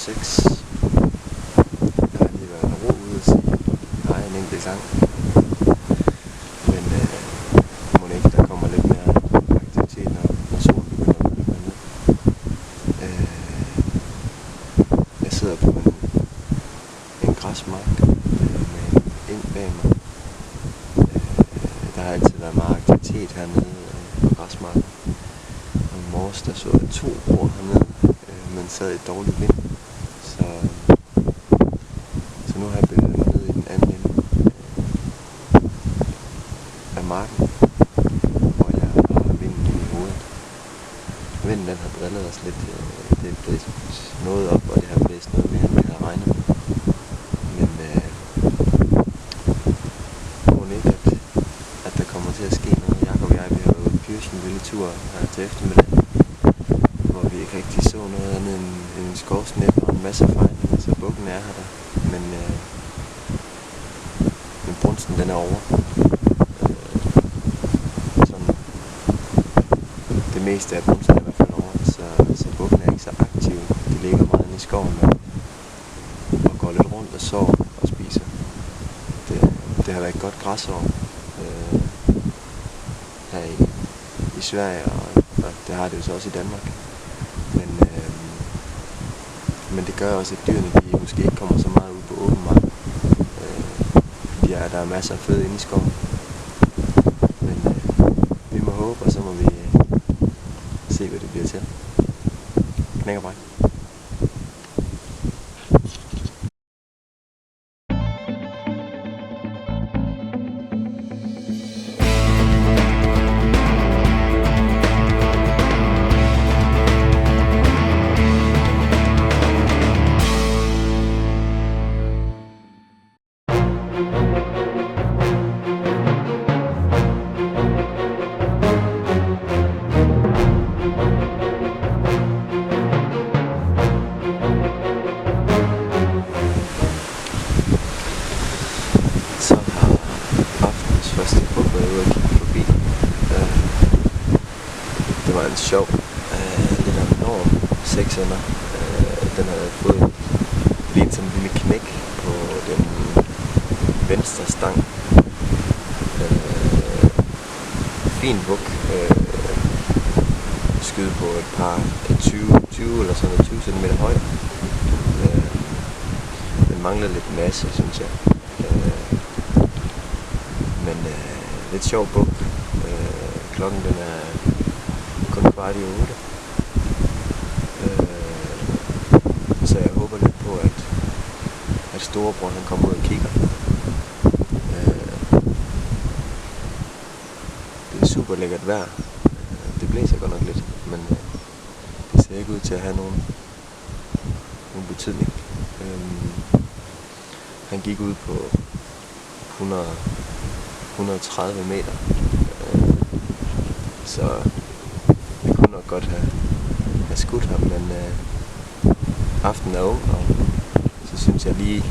6. Jeg har lige været ro ude og sige hej en enkelt gang. Men må ikke, der kommer lidt mere aktivitet, når solen begynder at løbe ned. Jeg sidder på en græsmark med en eng bag mig. Der har altid været meget aktivitet hernede på græsmarken. Og i morges der så jeg 2 råer hernede, men sad i dårlig vind. Så nu har jeg bevæget mig ned i den anden ende af marken, hvor jeg har vinden i hovedet. Vinden den har drillet os lidt. Det er blæst noget op, og det har blæst noget mere, end jeg havde regnet med. Men må ikke, at der kommer til at ske noget. Jakob og jeg, vi har været ude på en lille tur her til eftermiddag, hvor vi ikke rigtig så noget andet end en skovsnæb og en masse fejlinger, så bukken er her der. Men brunsten den er over. Sådan, det meste af brunsten er i hvert fald over, så bukken er ikke så aktiv. De ligger meget inde i skoven og går lidt rundt og sover og spiser. Det har været et godt græsår her i Sverige, og det har det jo så også i Danmark. Men det gør også, at dyrene de måske ikke kommer så meget ud på åben mark. Der er masser af føde inde i skoven. Men vi må håbe, og så må vi se, hvad det bliver til. Knæk og bræk. Det var en sjov, lidt af en enorm seksender. Den havde fået lige som en lille knæk på den venstre stang. Fin buk. Skyde på et par 20 eller sådan noget, 20 cm højt. Den mangler lidt masse, synes jeg. Men lidt sjov buk. Klokken den er kun 7:15. Så jeg håber lidt på, at storebror han kommer ud og kigger. Det er super lækkert vejr. Det blæser godt nok lidt, men det ser ikke ud til at have nogen betydning. Han gik ud på 130 meter. Så vi kunne nok godt have skudt ham, men aftenen er ung, og så synes jeg lige,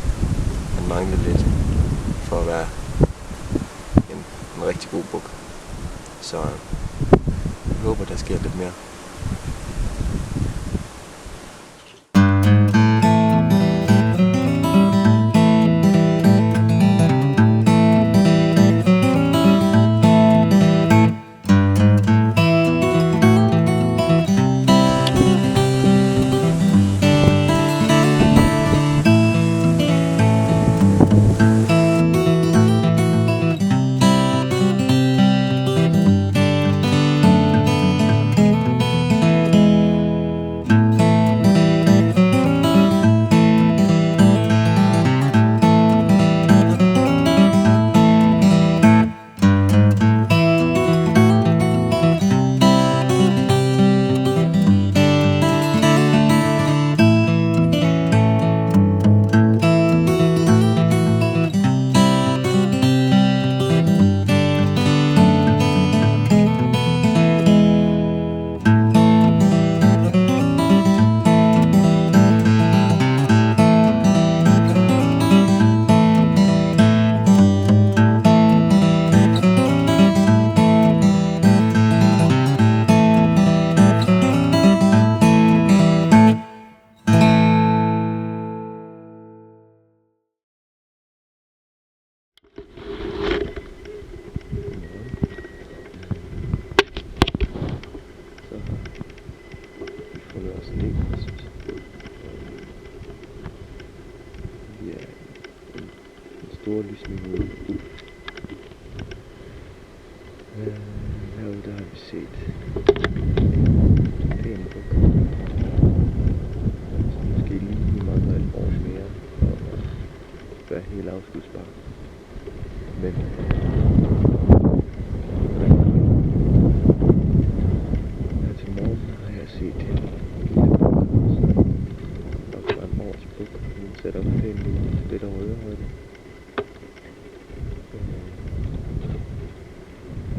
han mangler lidt for at være en rigtig god buk. Så jeg håber, der sker lidt mere. Storlysningen. Herude der har vi set pæn buk. Så måske lige mangler et år mere for at være helt afskudsbar. Men her til morgen har jeg set en lille buk, som nok var en års buk. Den sætter pænt ud til lidt over ørehøjde.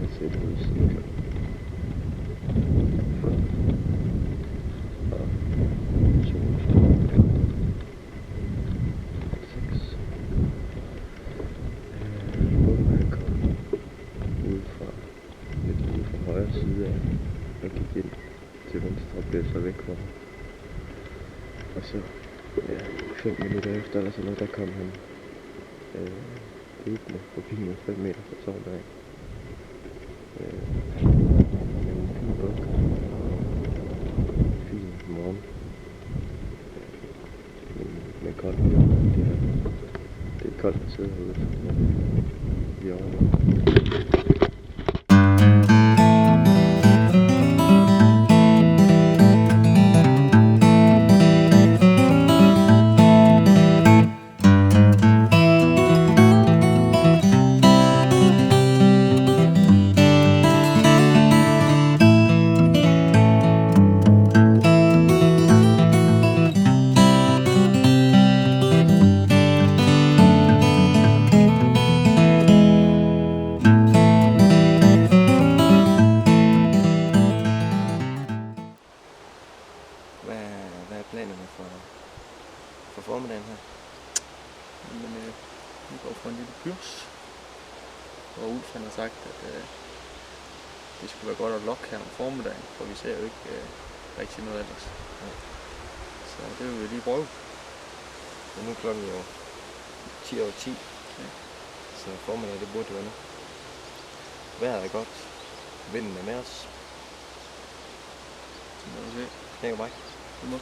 Jeg ser det ud i snittet. Og 2 store kanter. 6. Bukken han kom lidt ude fra højre side af og gik ind til venstre og blev så væk fra mig. Og så 5 minutter efter eller sådan noget, der kom han løbende forbi mig 5 meter fra tårnet af. En fin buk. Fin morgen. Men koldt. Det er koldt at sidde herude. Vi er over. Hvad er planerne for formiddagen her? Men vi går for en lille kurs, og Ulf han har sagt, at det skulle være godt at lokke her om formiddagen, for vi ser jo ikke rigtig noget ellers. Ja. Så det vil vi lige prøve. Og nu er klokken jo 10 over 10, Ja. så formiddag det burde være nu. Vejret er godt, vinden er med os. Så må vi se. Hænger mig. Det må.